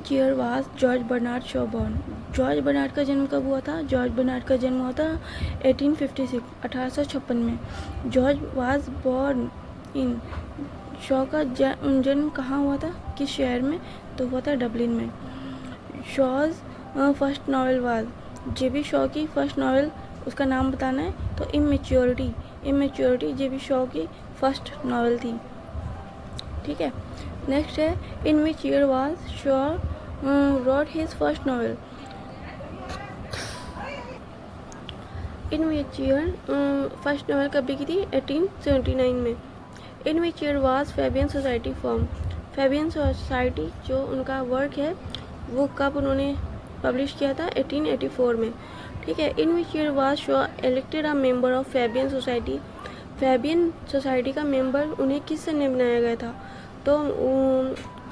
Which year was George Bernard Shaw born? George Bernard का जन्म कब हुआ था? जॉर्ज बर्नार्ड का जन्म हुआ था 1856 1856 में। George was born in, Shaw का जन्म कहाँ हुआ था, किस शहर में? तो हुआ था डबलिन में। Shows first novel was, G B. Shaw की फर्स्ट नॉवेल, उसका नाम बताना है। तो इमेच्योरिटी जे.बी. शॉ की फर्स्ट नॉवेल थी। ठीक है, नेक्स्ट है in which year was Shaw wrote his first novel? In which year first novel कब लिखी थी? 1879 में। In which year was Fabian society form? फैबियन सोसाइटी जो उनका वर्क है वो कब उन्होंने पब्लिश किया था? 1884 में। ठीक है, in which year was Shaw elected a member of Fabian society? Fabian society का मेंबर उन्हें किस सन में बनाया गया था? तो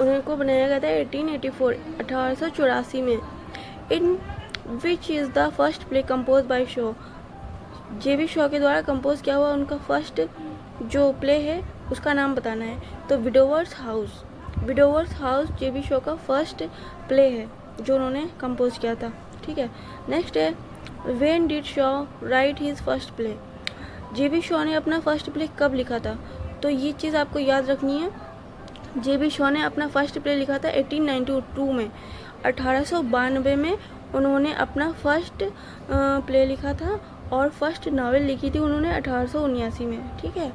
उनको बनाया गया था 1884 1884 में। In which is the first play compose by Shaw? JB. Shaw के द्वारा कंपोज किया हुआ उनका फर्स्ट जो प्ले है उसका नाम बताना है। तो विडोवर्स हाउस जे.बी. शॉ का फर्स्ट प्ले है जो उन्होंने कंपोज किया था। ठीक है, नेक्स्ट है when did Shaw right his first play? JB. Shaw ने अपना फर्स्ट प्ले कब लिखा था? तो ये चीज़ आपको याद रखनी है। जे.बी. शॉ ने अपना फर्स्ट प्ले लिखा था 1892 में। 1892 में उन्होंने अपना फर्स्ट प्ले लिखा था और फर्स्ट नावल लिखी थी उन्होंने 1879 में। ठीक है,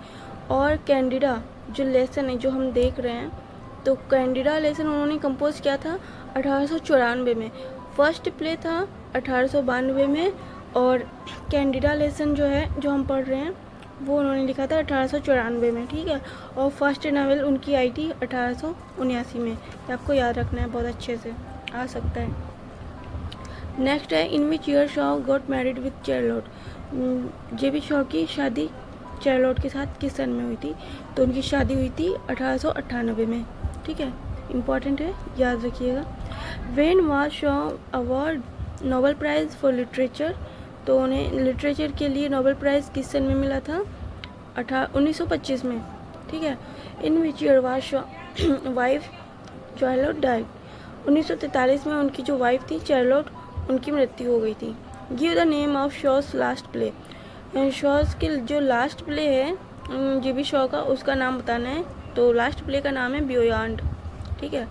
और कैंडिडा जो लेसन है जो हम देख रहे हैं, तो कैंडिडा लेसन उन्होंने कंपोज किया था 1894 में। फर्स्ट प्ले था 1892 में और कैंडिडा लेसन जो है जो हम पढ़ रहे हैं वो उन्होंने लिखा था 1894 में। ठीक है, और फर्स्ट नावल उनकी आई थी 1879 में। ये आपको याद रखना है, बहुत अच्छे से आ सकता है। नेक्स्ट है in which year Shaw got married with Charlotte? JB. Shaw की शादी चार्लोट के साथ किस सन में हुई थी? तो उनकी शादी हुई थी 1898 में। ठीक है, इम्पॉर्टेंट है, याद रखिएगा। When was Shaw award Nobel prize for literature? तो उन्हें लिटरेचर के लिए नोबेल प्राइज़ किस सन में मिला था? 1925 में। ठीक है, in which year was Shaw wife Charlotte died? 1943 में उनकी जो वाइफ थी चार्लोट, उनकी मृत्यु हो गई थी। Give the name of shows last play? Shows के जो लास्ट प्ले है जे.बी. शॉ का, उसका नाम बताना है। तो लास्ट प्ले का नाम है बियोयांड। ठीक है,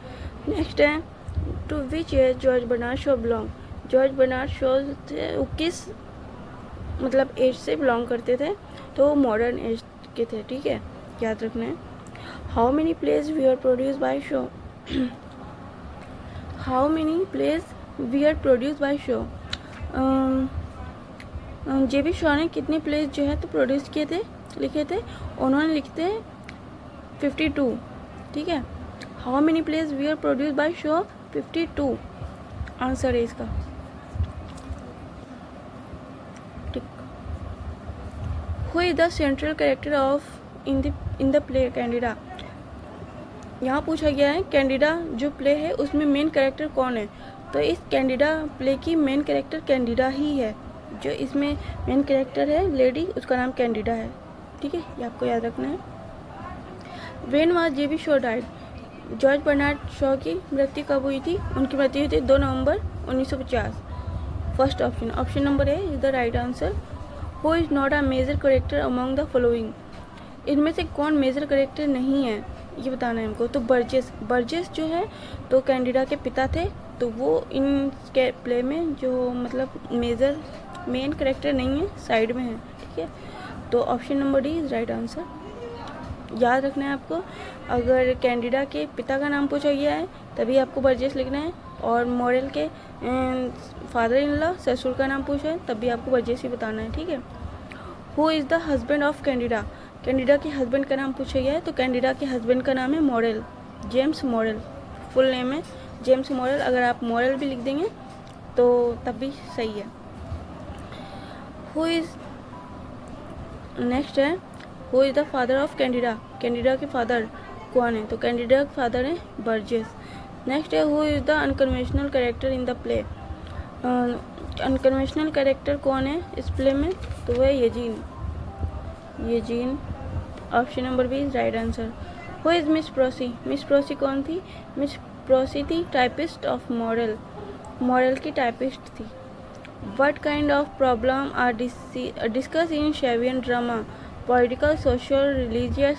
नेक्स्ट है to which year George Bernard Shaw belong? George Bernard Shaw किस मतलब एज से बिलोंग करते थे? तो मॉडर्न एज के थे। ठीक है, याद रखना है। How many plays we are produce by Shaw? How many plays we are produce by Shaw? JB. Shaw ने कितने प्लेज जो है तो प्रोड्यूस किए थे, लिखे थे? उन्होंने लिखते 52। ठीक है, how many plays we are produce by Shaw? 52 answer है इसका। ठीक, who is the central character of in the play Candida? यहाँ पूछा गया है कैंडिडा जो प्ले है उसमें मेन कैरेक्टर कौन है? तो इस कैंडिडा प्ले की मेन कैरेक्टर कैंडिडा ही है। जो इसमें मेन कैरेक्टर है लेडी, उसका नाम कैंडिडा है। ठीक है, ये आपको याद रखना है। When was G B. Shaw died? George Bernard Shaw की मृत्यु कब हुई थी? उनकी मृत्यु हुई थी 2 नवंबर 1950। First option number A is the right answer. Who is not a major character among the following? इनमें से कौन मेजर कैरेक्टर नहीं है ये बताना है हमको। तो बर्जेस जो है तो कैंडिडा के पिता थे, तो वो इन के प्ले में जो मतलब मेन कैरेक्टर नहीं है, साइड में है। ठीक है, तो option number D is right answer. याद रखना है आपको, अगर कैंडिडा के पिता का नाम पूछा गया है तभी आपको बर्जेस लिखना है, और मॉडल के फादर इन लॉ ससुर का नाम पूछा है तब भी आपको बर्जेस ही बताना है। ठीक है, who is the husband of Candida? Candida के हस्बैंड का नाम पूछा गया है, तो कैंडिडा के हस्बैंड का नाम है model, James model. Full name है जेम्स मॉडल। अगर आप मॉडल भी लिख देंगे तो तब भी सही है। हु इज़ नेक्स्ट है who is the father of Candida? Candida के फादर कौन है? तो कैंडिडा के फादर है बर्जेस। नेक्स्ट है who is the unconventional character in the play? Unconventional character कौन है इस प्ले में? तो वह Eugene. Option number B is right answer. Who is Miss Prossy? Miss Prossy कौन थी? मिस प्रोसी थी टाइपिस्ट ऑफ मॉरल, मॉरल की टाइपिस्ट थी। What kind of problem are discussed in Shavian drama? Political, social, religious,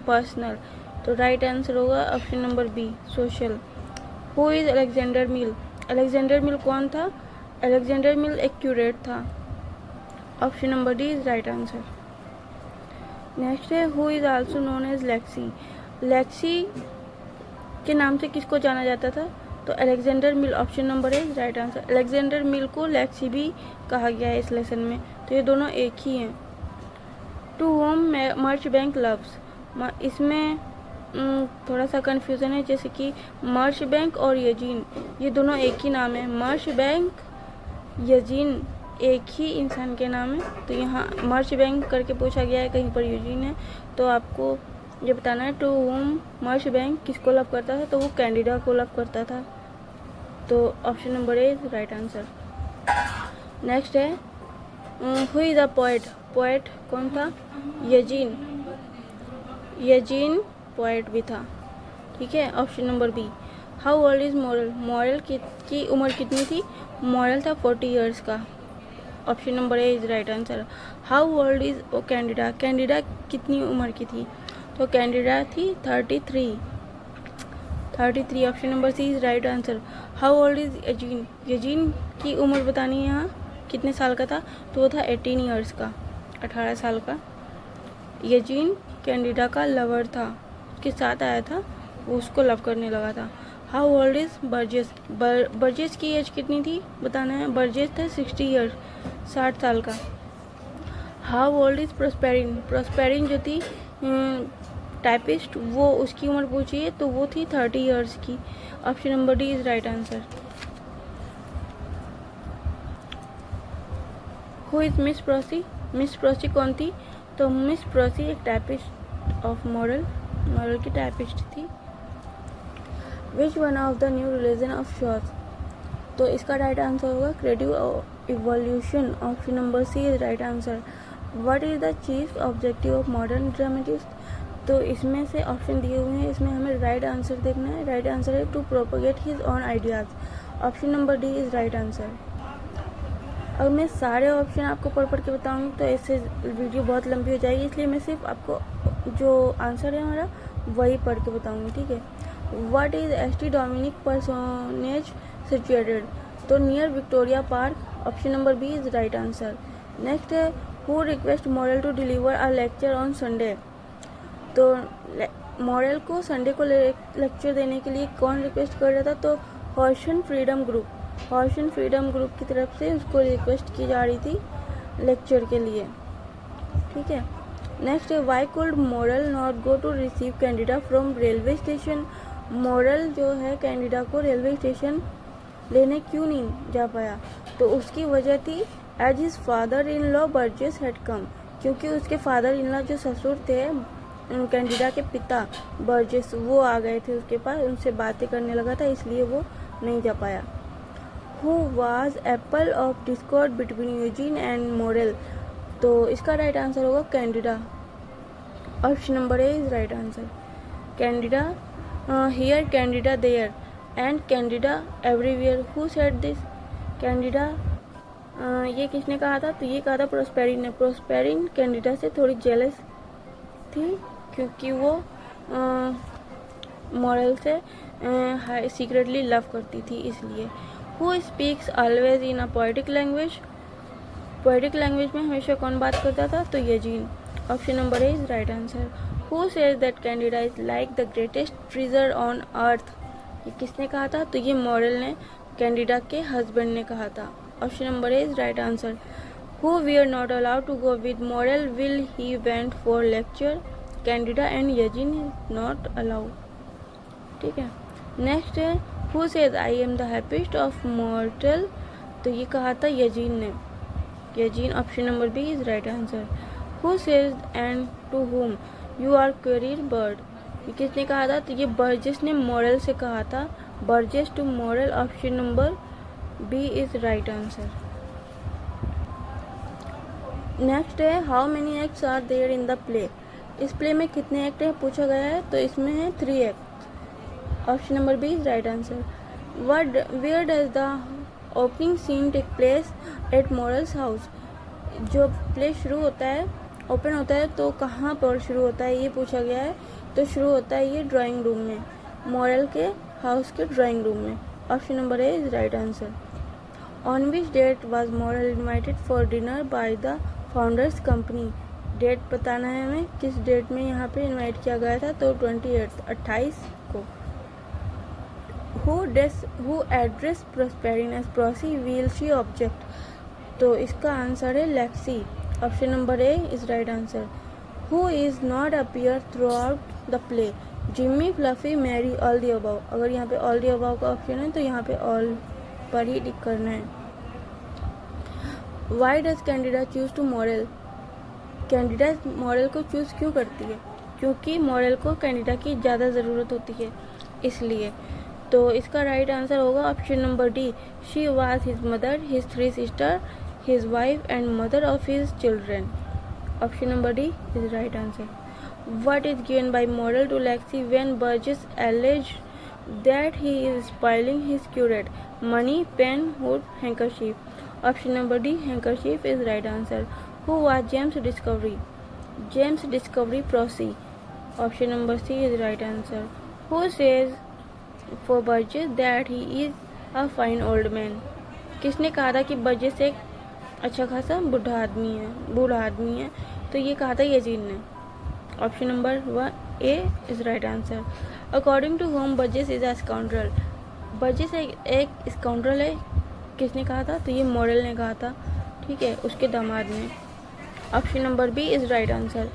personal। तो right answer होगा option number B, social. Who is Alexander Mill? Alexander Mill कौन था? Alexander Mill एक curate था। Option number D is right answer. Next है who is also known as Lexy? Lexy के नाम से किसको जाना जाता था? तो Alexander Mill, option number A right answer. Alexander Mill को लेक्सी भी कहा गया है इस लेसन में, तो ये दोनों एक ही हैं। टू होम मर्च बैंक लव्स, इसमें थोड़ा सा कन्फ्यूज़न है, जैसे कि मर्च बैंक और यजीन, ये दोनों एक ही नाम है। मर्च बैंक, यजीन एक ही इंसान के नाम है, तो यहाँ मर्च बैंक करके पूछा गया है, कहीं पर यजीन है, तो आपको ये बताना है टू होम मर्च बैंक किसको लव करता था? तो वो कैंडिडा को लव करता था, तो option number A is right answer. Next है who is a poet? Poet कौन था? यजीन, यजीन पोएट भी था, ठीक है। Option number B. How old is Morell? Morell की उम्र कितनी थी? मॉरल था 40 ईयर्स का, option number A is right answer. How old is Candida? Candida कितनी उम्र की थी? तो कैंडिडा थी 33, option number C is right answer. How old is यजीन? यजीन की उम्र बतानी है यहाँ, कितने साल का था? तो वो था 18 ईयर्स का, 18 साल का। यजीन कैंडिडा का लवर था, उसके साथ आया था, वो उसको लव करने लगा था। How old is Burgess? Burgess की एज कितनी थी बताना है। बर्जेस था 60 ईयर्स, 60 साल का। How old is Proserpine? Proserpine जो थी टाइपिस्ट, वो उसकी उम्र पूछी है, तो वो थी 30 ईयर्स की, option number D is right answer. Who is Miss Prossy? Miss Prossy कौन थी? तो मिस प्रोसी एक टाइपिस्ट ऑफ मॉरल, मॉरल की टाइपिस्ट थी। Which one of the new religion of शॉर्ट्स? तो इसका राइट आंसर होगा creative evolution, option number C is right answer. What is the chief objective of modern dramatist? तो इसमें से ऑप्शन दिए हुए हैं, इसमें हमें राइट आंसर देखना है। राइट आंसर है to propagate his own ideas, option number D is right answer. अगर मैं सारे ऑप्शन आपको पढ़ के बताऊंगी तो इससे वीडियो बहुत लंबी हो जाएगी, इसलिए मैं सिर्फ आपको जो आंसर है हमारा वही पढ़ के बताऊंगी, ठीक है। What is ST. Dominic parsonage situated? तो near Victoria Park, option number B is right answer. Next है who request Morell to deliver a lecture on Sunday? तो मॉरल को संडे को लेक्चर देने के लिए कौन रिक्वेस्ट कर रहा था? तो Hoxton freedom group, Hoxton freedom group की तरफ से उसको रिक्वेस्ट की जा रही थी लेक्चर के लिए, ठीक है। नेक्स्ट है why could Morell not go to receive Candida from railway station? Morell जो है कैंडिडा को रेलवे स्टेशन लेने क्यों नहीं जा पाया? तो उसकी वजह थी as his father in law Burgess had come, क्योंकि उसके फादर इन लॉ जो ससुर थे कैंडिडा के पिता बर्जेस, वो आ गए थे उसके पास, उनसे बातें करने लगा था, इसलिए वो नहीं जा पाया। Who was apple of discord between Eugene and Morell? तो इसका राइट आंसर होगा Candida, option number A is right answer. Candida here, Candida there, and Candida everywhere. Who said this? Candida ये किसने कहा था? तो ये कहा था प्रोस्पेरिन ने। प्रोस्पेरिन कैंडिडा से थोड़ी जेलस थी, क्योंकि वो मॉरल से सीक्रेटली लव करती थी, इसलिए। Who speaks always in a poetic language? Poetic language में हमेशा कौन बात करता था? तो Eugene, option number A is right answer. Who says that Candida is like the greatest treasure on earth? ये किसने कहा था? तो ये मॉरल ने कैंडिडा के हस्बैंड ने कहा था, option number A is right answer. Who were not allowed to go with Morel will he went for lecture? Candida and Eugene not allowed, ठीक है। नेक्स्ट है Who says I am the happiest of mortal? तो ये कहा था Eugene ने, Eugene, option number B is right answer. Who says and to whom you are career bird? ये किसने कहा था? तो ये बर्जेस ने मॉरल से कहा था, Burgess to Morell, option number B is right answer. Next है how many acts are there in the play? इस प्ले में कितने एक्ट हैं पूछा गया है, तो इसमें है 3 act. Option number B is right answer. Where does the opening scene take place at Morell's house. जो प्ले शुरू होता है, ओपन होता है, तो कहाँ पर शुरू होता है ये पूछा गया है। तो शुरू होता है ये ड्राइंग रूम में, मॉरल के हाउस के ड्राइंग रूम में। Option number A is right answer. On which date was Morell invited for dinner by the founders company. Date बताना है हमें, किस डेट में यहाँ पे इनवाइट किया गया था। तो 28 को। Who address Proserpine as Prossy will she object. तो इसका आंसर है Lexy. Option number A is right answer. Who is not appear throughout the play. Jimmy, Fluffy, Mary, all the above. अगर यहाँ पे ऑल दी अबव का option है तो यहाँ पे ऑल पर ही टिक करना है। Why does Candida choose to Morell. Candida Morell को चूज क्यों करती है? क्योंकि मॉरल को कैंडिडा की ज़्यादा ज़रूरत होती है, इसलिए। तो इसका राइट आंसर होगा option number D. She was his mother, his 3 sister, his wife and mother of his children. Option number D is right answer. What is given by Morel to Lexi when Burgess alleged that he is spoiling his curate? Money, pen, hood, handkerchief. Option number D, handkerchief is right answer. Who was James Discovery? James Discovery Prosy. Option number C is right answer. Who says for Burgess that he is a fine old man? किसने कहा था कि Burgess एक अच्छा खासा बूढ़ा आदमी है? तो ये कहा था यजीन ने। Option number 1 A is right answer. According to home Burgess is a scoundrel. Burgess एक स्काउंड्रल है, किसने कहा था? तो ये मॉरल ने कहा था, ठीक है, उसके दामाद ने। Option number B is right answer.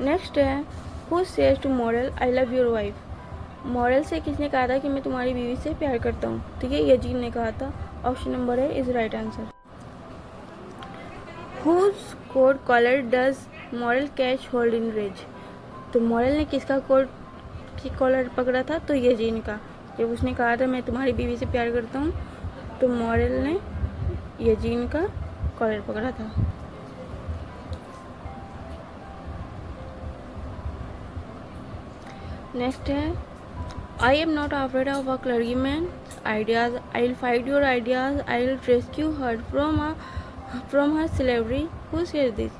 Next है who says to Morell I love your wife. Morell से किसने कहा था कि मैं तुम्हारी बीवी से प्यार करता हूँ? तो ये यजीन ने कहा था। Option number A is right answer. Whose coat collar does Morell catch hold in rage. तो मॉरल ने किसका कोट की कॉलर पकड़ा था? तो यजीन का। जब उसने कहा था मैं तुम्हारी बीवी से प्यार करता हूँ, तो मॉरल ने यजीन का कॉलर पकड़ा था। नेक्स्ट है I am not afraid of a clergyman ideas, I will fight your ideas, I will rescue her from her slavery. Who said this.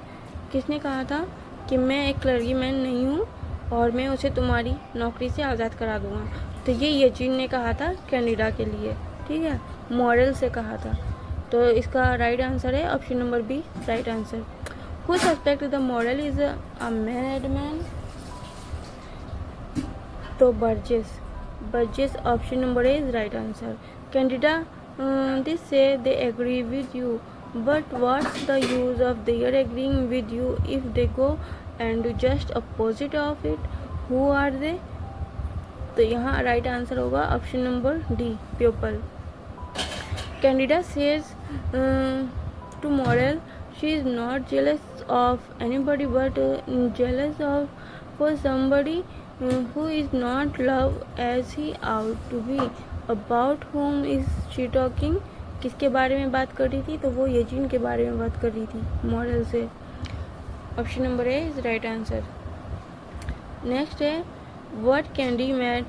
किसने कहा था कि मैं एक क्लर्जीमैन नहीं हूँ और मैं उसे तुम्हारी नौकरी से आज़ाद करा दूंगा? तो ये यजीन ने कहा था कैंडिडा के लिए, ठीक है, मॉरल से कहा था। तो इसका राइट आंसर है option number B right answer. Who suspect the Morell is a madman. तो Burgess option number A is right answer. Candida this say they agree with you, but what's the use of their agreeing with you if they go and do just opposite of it? Who are they? तो यहाँ right answer होगा option number D pupil. Candida says to Morell she is not jealous of anybody but jealous of for somebody who is not love as he ought to be. About whom is she talking? किसके बारे में बात कर रही थी? तो वो यजीन के बारे में बात कर रही थी मॉरल से। Option number A is right answer. Next है what Candy mat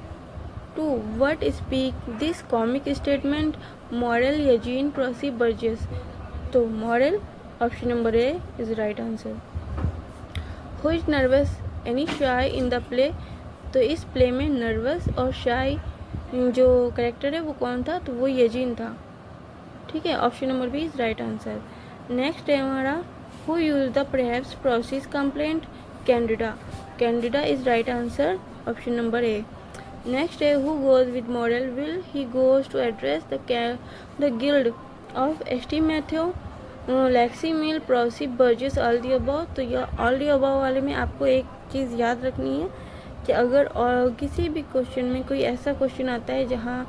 to what speak this comic statement Morell Eugene Prossy Burgess. तो Morell option number A is right answer. Who is nervous any shy in the play. तो इस play में nervous और शाई जो character है वो कौन था? तो वो यजीन था, ठीक है। Option number B is right answer. Next है हमारा who use the perhaps Prossy's complaint Candida is right answer. Option number A. Next है who goes with Morell will he goes to address the guild of ST Matthew Lexy Mill Prossy Burgess all the above. तो यह all the above वाले में आपको एक चीज़ याद रखनी है कि अगर और किसी भी क्वेश्चन में कोई ऐसा क्वेश्चन आता है जहाँ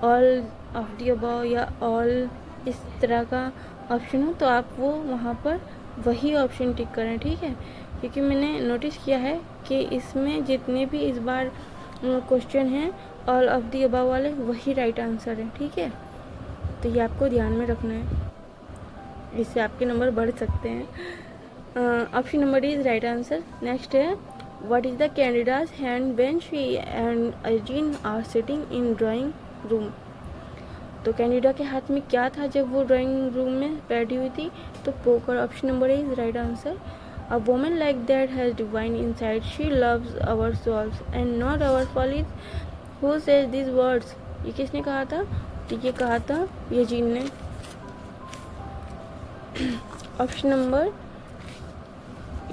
ऑल ऑफ दी अबव या ऑल इस तरह का ऑप्शन हो, तो आप वो वहाँ पर वही ऑप्शन टिक करें, ठीक है। क्योंकि मैंने नोटिस किया है कि इसमें जितने भी इस बार क्वेश्चन हैं ऑल ऑफ दी अबव वाले वही राइट आंसर है, ठीक है। तो ये आपको ध्यान में रखना है, इससे आपके नंबर बढ़ सकते हैं। Option number D is right answer. Next है What is the Candida's hand when she and Eugene are sitting in drawing room? तो कैंडिडा के हाथ में क्या था जब वो ड्राइंग रूम में बैठी हुई थी? तो poker. Option number A is right answer. A woman like that has divine inside, she loves our souls and not our follies. Who says this words? ये किसने कहा था? तो ये कहा था यूजीन ने। Option number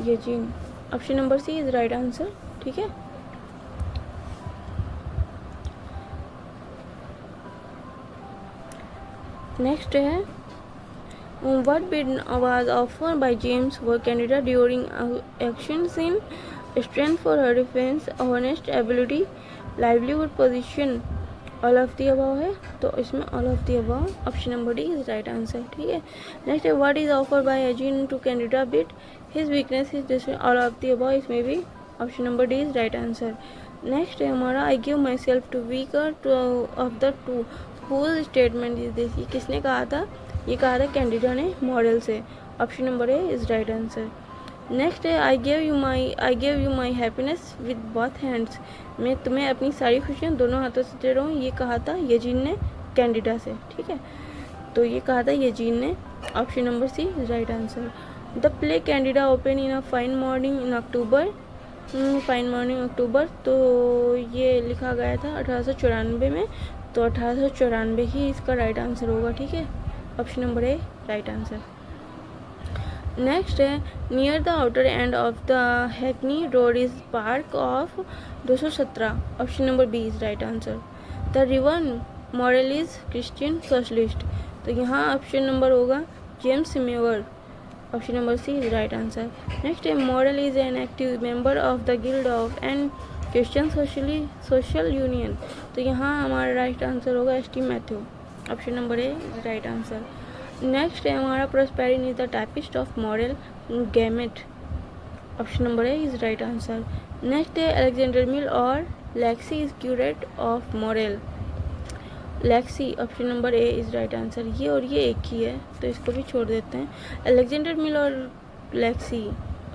Eugene. Option number C is right answer. ठीक है, नेक्स्ट है what bid was offered by James for Canada during actions in strength for her defense, honest ability, livelihood position, all of the above है, तो इसमें all of the above option number D is right answer. ठीक है, next है what is offer by Eugene to Candida bit his weakness is this, all of the above, इसमें भी option number D is right answer. Next है हमारा I give myself to weaker two of the two, whose statement is this, ये किसने कहा था? ये कहा था कैंडिडा ने मॉडल से। Option number A is right answer. Next है I give you my happiness with both hands, मैं तुम्हें अपनी सारी खुशियाँ दोनों हाथों से दे रहा हूँ, ये कहा था यजीन ने कैंडिडा से। ठीक है, तो ये कहा था यजीन ने। Option number C is right answer. The play Candida open in a fine morning in October, fine morning October, तो ये लिखा गया था 1894 में, तो 1894 ही इसका राइट आंसर होगा। ठीक है, option number A right answer. Next है near the outer end of the Hackney road is park of 217, option number B is right answer. The रिवर मॉडल इज क्रिश्चियन सोशलिस्ट, तो यहाँ ऑप्शन नंबर होगा James Mavor, option number C is right answer. Next है Morell is an active member of the guild of and Christian social union, तो यहाँ हमारा right answer होगा S T Matthew, option number A is right answer. Next है हमारा Proserpine is the typist of Morell Garnett, option number A is right answer. Next है Alexander Mill और Lexy is curate of Morell, Lexy, option number A is right answer. ये और ये एक ही है, तो इसको भी छोड़ देते हैं। अलेक्जेंडर मिल और Lexy,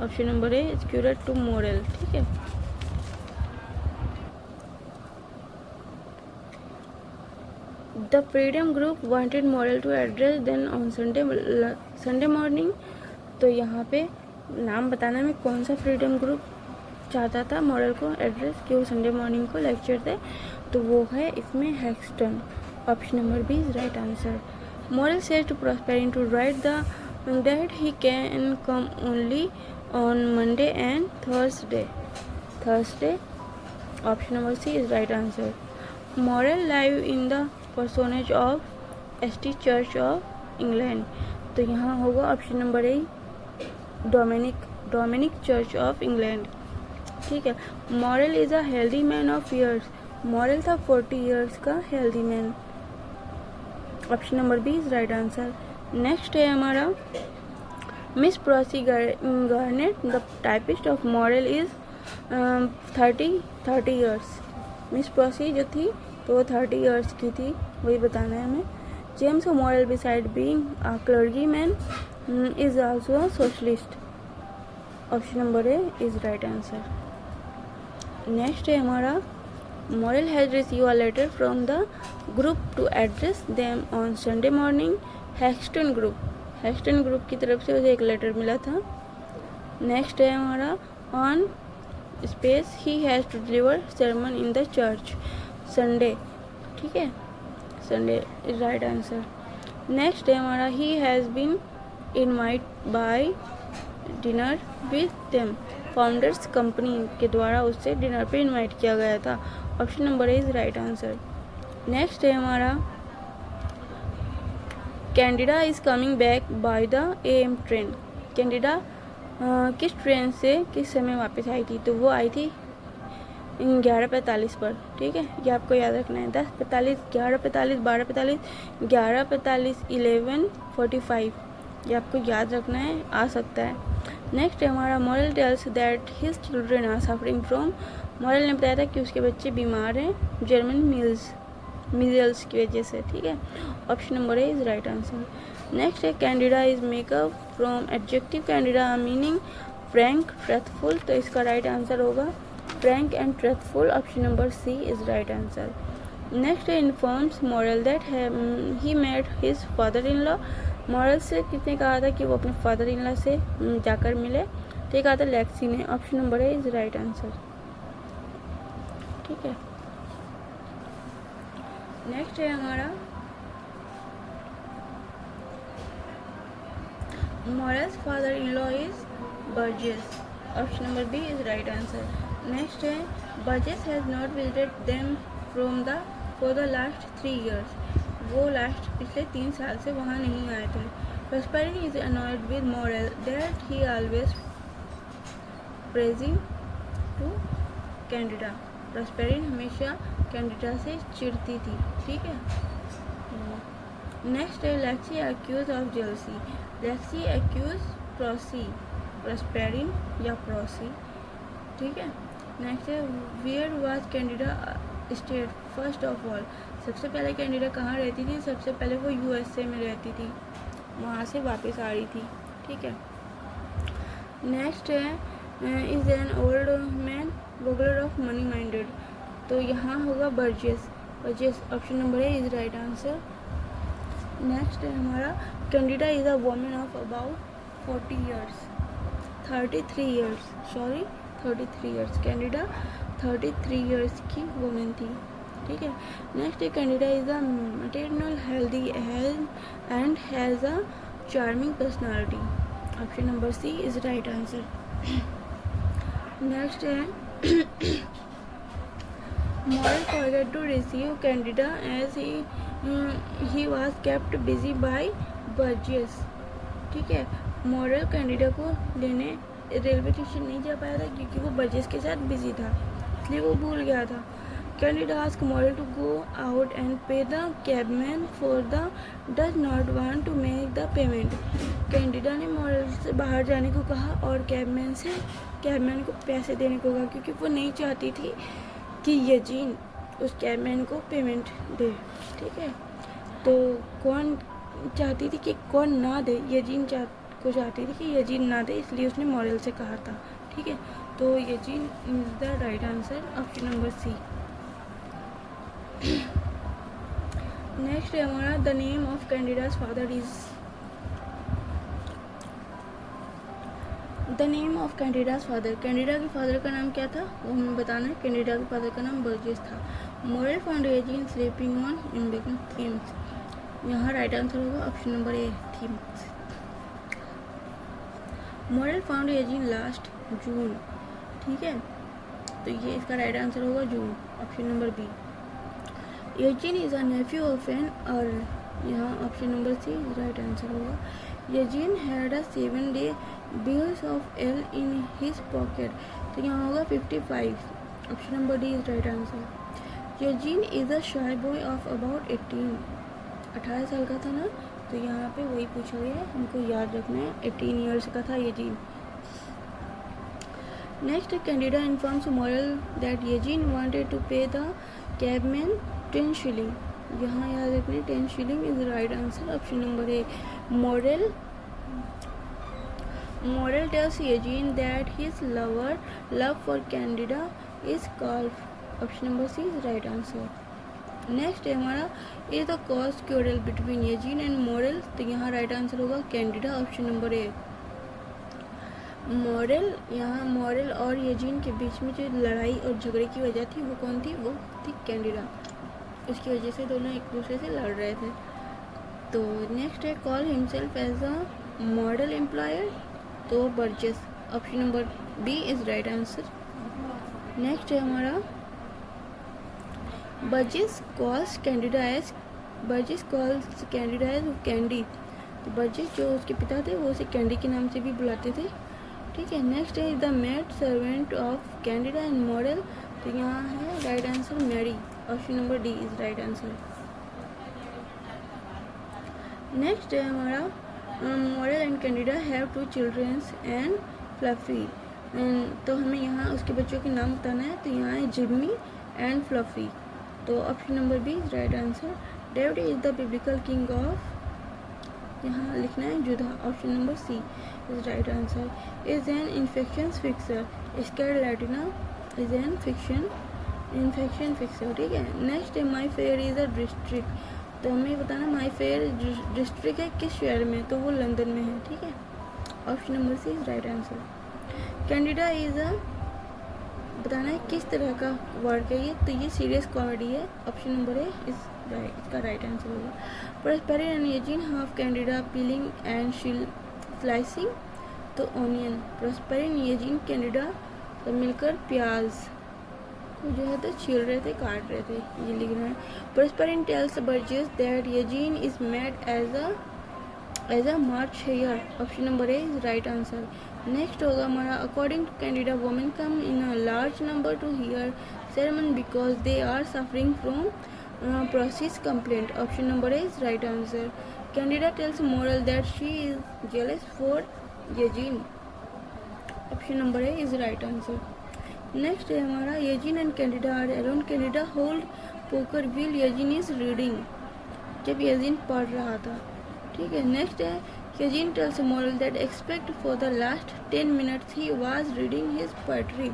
option number A is curate to Morell. ठीक है, the Freedom Group wanted Morell to address them on Sunday morning, तो यहाँ पे नाम बताना में कौन सा फ्रीडम ग्रुप चाहता था मॉडल को एड्रेस कि वो संडे मॉर्निंग को लेक्चर दे, तो वो है इसमें हैक्सटन, option number B is right answer. Morell says to Proserpine to write the that he can come only on Monday and Thursday, option number C is right answer. Morell live in the parsonage of ST church of England, तो यहाँ होगा option number A Dominic church of England. ठीक है, Morell is a healthy man of years, Morell था 40 years का healthy man, option number B is right answer. Next है हमारा Miss Prossy Garnett the typist of Morell is 30 years, Miss Prossy जो थी तो वो 30 ईयर्स की थी, वही बताना है हमें। James Morell besides being a clergyman is also a socialist, option number A is right answer. Next है हमारा Morell has receive a letter from the group to address them on Sunday morning, Hoxton group की तरफ से उसे एक letter मिला था। Next है हमारा on space he has to deliver sermon in the church Sunday. ठीक है, Sunday is right answer. Next है हमारा he has been invite by dinner with them, founders company के द्वारा उससे डिनर पे इनवाइट किया गया था, option number A is right answer. Next है हमारा Candida is coming back by the AM train, Candida किस ट्रेन से किस समय वापस आई थी? तो वो आई थी 11:45 पर। ठीक है, ये आपको याद रखना है, 10:45, 11:45, 12:45, 11:45, 11:45, ये आपको याद रखना है, आ सकता है। नेक्स्ट है हमारा Morell tells that his children are suffering from, Morell ने बताया था कि उसके बच्चे बीमार हैं जर्मन मीजल्स की वजह से। ठीक है, option number A is right answer. Next है Candida is makeup from adjective Candida meaning frank, truthful, तो इसका राइट आंसर होगा frank and truthful, option number C is right answer. Next informs Morell that he met his father in law. Morell से किसने कहा था कि वो अपने फादर इन लॉ से जाकर मिले, तो ये कहा था लेक्सी ने, option number A is right answer. ठीक है, नेक्स्ट है हमारा Morell's father in law is Burgess, option number B is right answer. Next है Burgess has not visited them for the last 3 years, वो लास्ट पिछले 3 साल से वहाँ नहीं आए थे। Proserpine is annoyed with Morell that he always praising to Candida, Proserpine हमेशा कैंडिडा से चिढ़ती थी। ठीक है, नेक्स्ट है Lexi accuse of jealousy, Lexy accuse Proserpine या प्रोसी। ठीक है, नेक्स्ट है where was Candida stayed first of all, सबसे पहले कैंडिडा कहाँ रहती थी, सबसे पहले वो यूएसए में रहती थी, वहाँ से वापस आ रही थी। ठीक है, नेक्स्ट है is an old man vulgar of money minded, तो यहाँ होगा Burgess, Burgess, option number A is right answer. Next है हमारा Candida is a women of about 40 years, 33 years, sorry 33 years, Candida 33 years की वुमेन थी। ठीक है, नेक्स्ट है Candida is a maternal healthy and has a charming personality, option number C is right answer. Next है Morell forget to receive Candida as he was kept busy by Burgess. ठीक है, moral Candida को लेने railway station नहीं जा पाया था क्योंकि वो बर्जेस के साथ बिजी था, इसलिए वो भूल गया था। Candida ask Morell to go out and pay the cabman for the does not want to make the payment, Candida ने मॉरल से बाहर जाने को कहा और कैबमैन को पैसे देने को कहा क्योंकि वो नहीं चाहती थी कि यजीन उस कैबमैन को पेमेंट दे। ठीक है, तो कौन चाहती थी कि कौन ना दे, यजीन को चाहती थी कि यजीन ना दे, इसलिए उसने मॉरल से कहा था। ठीक है, तो Eugene is the right answer, option number C. Next है हमारा the name of Candida's father is, the name of Candida's father, Candida के फादर का नाम क्या था वो हमें बताना है। कैंडिडा के फादर का नाम बर्जेस था। Morell found Eugene sleeping on embankment Thames, यहाँ राइट आंसर होगा option number A Thames. Morell found Eugene last June, ठीक है, तो ये इसका राइट आंसर होगा June, option number B. Eugene is a nephew of an earl, यहाँ option number C right answer होगा। Eugene had a 7-day bills of L in his pocket, तो यहाँ होगा 55, option number D is right answer. Eugene is a shy boy of about 18 साल का था ना, तो यहाँ पे वही पूछा गया है, हमको याद रखना है 18 years का था Eugene. Next Candida informs Morell that Eugene wanted to pay the cabman 10 shilling, यहाँ याद रखना 10 shilling is right answer, option number A. Morell tells Eugene that his love for Candida is golf, option number C is right answer. Next है हमारा is the cause quarrel between Eugene and Morell, तो यहाँ right answer होगा Candida, option number A. Morell और Eugene के बीच में जो लड़ाई और झगड़े की वजह थी वो कौन थी, वो थी कैंडिडा, उसकी वजह से दोनों एक दूसरे से लड़ रहे थे। तो नेक्स्ट है call himself as a model employer, तो Burgess, option number B is right answer. Next है हमारा Burgess calls Candida as Candy, तो बर्जेस जो उसके पिता थे वो उसे कैंडी के नाम से भी बुलाते थे। ठीक है, नेक्स्ट है the maid servant of Candida and Morell, तो यहाँ है right answer Mary, option number D is right answer. Next है हमारा Morell and Candida have 2 children and Fluffy, तो हमें यहाँ उसके बच्चों के नाम बताना है, तो यहाँ है जिम्मी एंड फ्लफी, तो option number B is right answer. David is the biblical king of, यहाँ लिखना है Judah, option number C. Is right answer. Is an infectious fever. Scarlatina is an infectious fever. ठीक है. Next है Mayfair is a district. तो हमें बताना माई fair district है किस शहर में, तो वो लंदन में है. ठीक है. Option number C is right answer. Candida is a, बताना है किस तरह का वर्क है ये, तो ये सीरियस कॉमेडी है. Option number A is right, इसका राइट आंसर होगा. Proserpine and Eugene help Candida peeling and slicing. तो ऑनियन. प्रोस्पेरिन यूजीन कैंडिडा तो मिलकर प्याज को जो है तो छील रहे थे, काट रहे थे, ये लिख रहे हैं. Proserpine tells Burgess that Eugene is mad as a March hare. Option number A is right answer. Next होगा हमारा according to Candida women come in a large number to hear sermon because they are suffering from process complaint. Option number A is right answer. Candida tells moral that she is jealous for Eugene. Option number A is right answer. Next है हमारा Eugene and Candida are alone. Candida hold poker while Eugene is reading. जब Eugene पढ़ रहा था. ठीक है. Next है Eugene tells moral that expect for the last 10 minutes he was reading his poetry.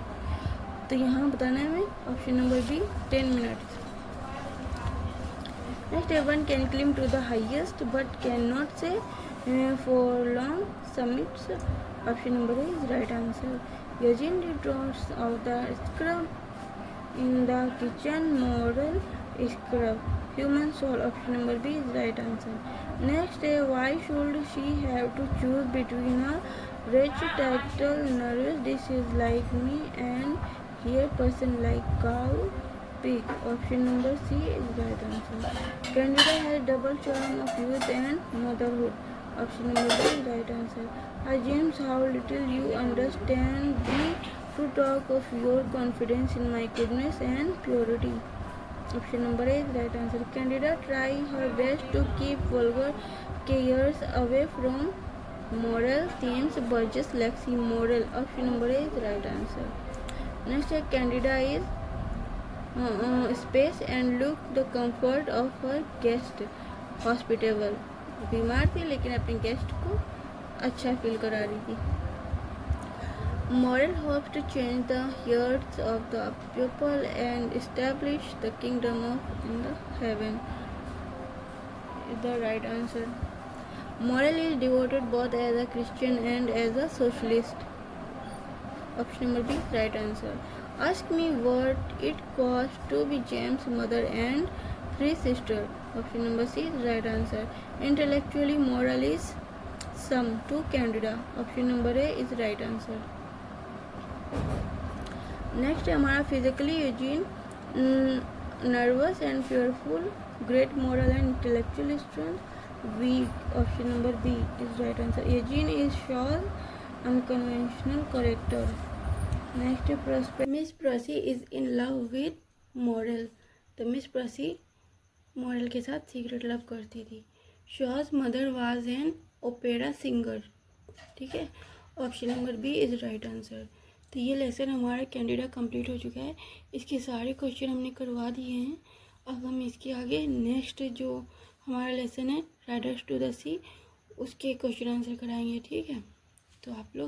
तो यहाँ बताना है हमें option number B 10 minutes. Next है one can climb to the highest but can not say for long summits. Option number A is right answer. Eugene draws of the scrub in the kitchen model scrub human soul. Option number B is right answer. Next है why should she have to choose between a rich tactile nervous disease like me and here person like cow, pig. Option number C is right answer. Candida has double charm of youth and motherhood. Option number B is right answer. Hi James, how little you understand me to talk of your confidence in my goodness and purity. Option number A is right answer. Candida try her best to keep vulgar cares away from moral themes. Burgess Lexi moral. Option number A is right answer. Next है Candida is space and look the comfort of her guest hospitable. बीमार थी लेकिन अपने guest को अच्छा feel करा रही थी. Moral hopes to change the hearts of the people and establish the kingdom of in the heaven. Is the right answer. Moral is devoted both as a Christian and as a socialist. Option number B right answer. Ask me what it cost to be James' mother and three sisters. Option number C is right answer. Intellectually moral is sum to Candida. Option number A is right answer. Next है हमारा physically Eugene nervous and fearful, great moral and intellectual strength, weak. Option number B is right answer. Eugene is sure unconventional character. Next Miss Prossy is in love with Morell. तो Miss Prossy Morell के साथ secret love करती थी. Shaw's mother was an opera singer. ठीक है. Option number B is right answer. तो ये lesson हमारा कैंडिडा कंप्लीट हो चुका है. इसके सारे क्वेश्चन हमने करवा दिए हैं. अब हम इसके आगे नेक्स्ट जो हमारा लेसन है राइडर्स टू द सी उसके क्वेश्चन आंसर कराएंगे. ठीक है. तो आप लोग